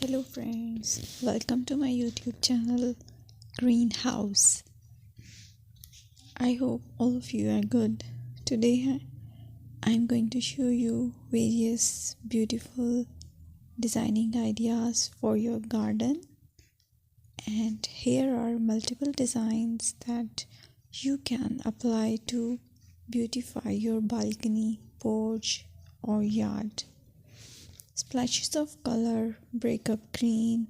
Hello friends, welcome to my YouTube channel Greenhouse. I hope all of you are good. Today I'm going to show you various beautiful designing ideas for your garden, and here are multiple designs that you can apply to beautify your balcony, porch or yard. Splashes of color break up green,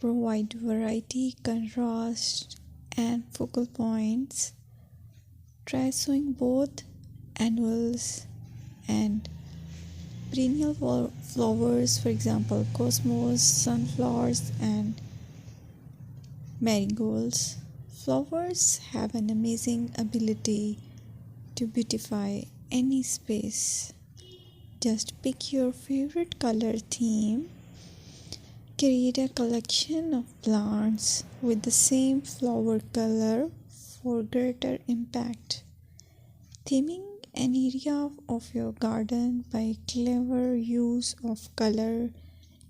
provide variety, contrast, and focal points. Try sowing both annuals and perennial flowers, for example, cosmos, sunflowers, and marigolds. Flowers have an amazing ability to beautify any space. Just pick your favorite color theme. Create a collection of plants with the same flower color for greater impact. Theming an area of your garden by clever use of color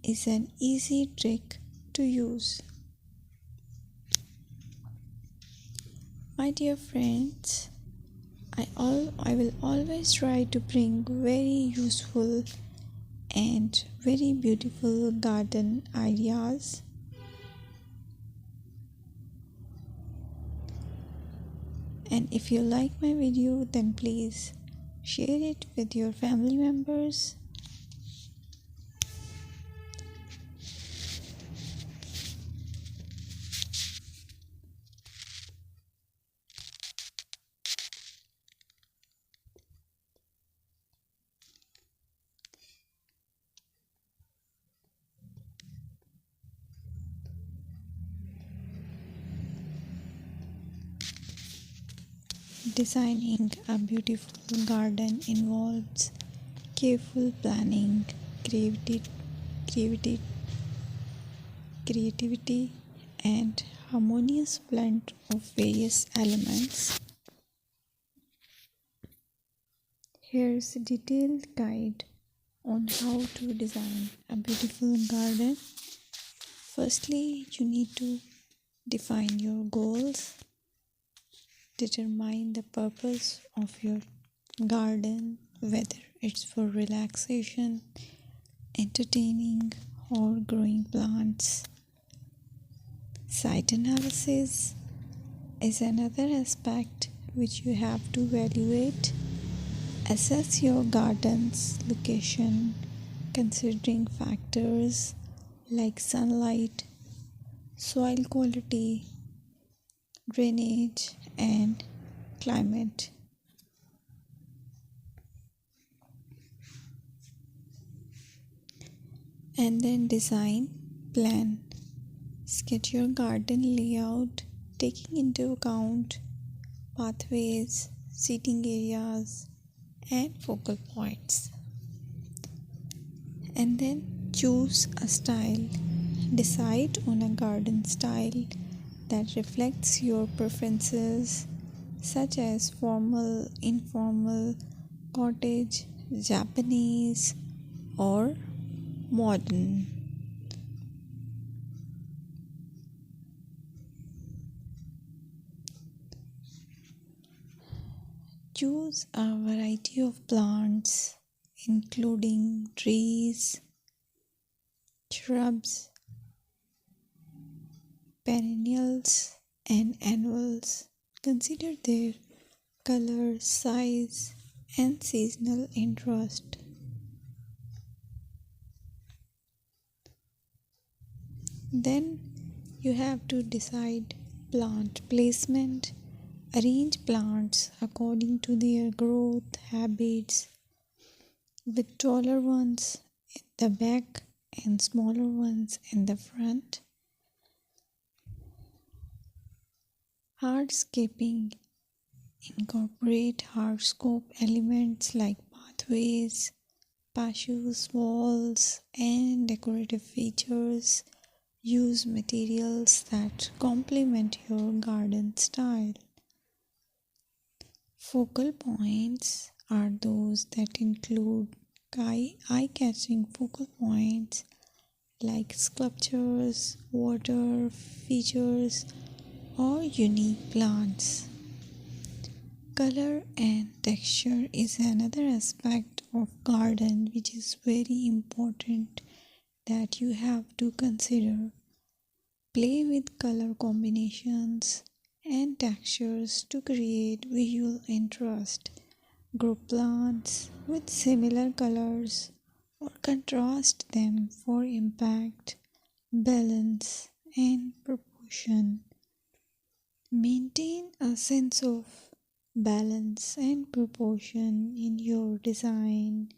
is an easy trick to use. My dear friends, I will always try to bring very useful and very beautiful garden ideas. And if you like my video, then please share it with your family members. Designing a beautiful garden involves careful planning, creativity, creativity, and harmonious blend of various elements. Here's a detailed guide on how to design a beautiful garden. Firstly, you need to define your goals. Determine the purpose of your garden, whether it's for relaxation, entertaining, or growing plants. Site analysis is another aspect which you have to evaluate. Assess your garden's location, considering factors like sunlight, soil quality, drainage, and climate. And then design plan. Sketch your garden layout, taking into account pathways, seating areas, and focal points. And then choose a style. Decide on a garden style that reflects your preferences, such as formal, informal, cottage, Japanese, or modern. Choose a variety of plants, including trees, shrubs, perennials, and annuals. Consider their color, size, and seasonal interest. Then you have to decide plant placement. Arrange plants according to their growth habits, with taller ones in the back and smaller ones in the front. Hardscaping. Incorporate hardscape elements like pathways, patios, walls, and decorative features. Use materials that complement your garden style. Focal points are those that include eye-catching focal points like sculptures, water features, or unique plants. Color and texture is another aspect of garden which is very important that you have to consider. Play with color combinations and textures to create visual interest. Group plants with similar colors or contrast them for impact, balance, and proportion. Maintain a sense of balance and proportion in your design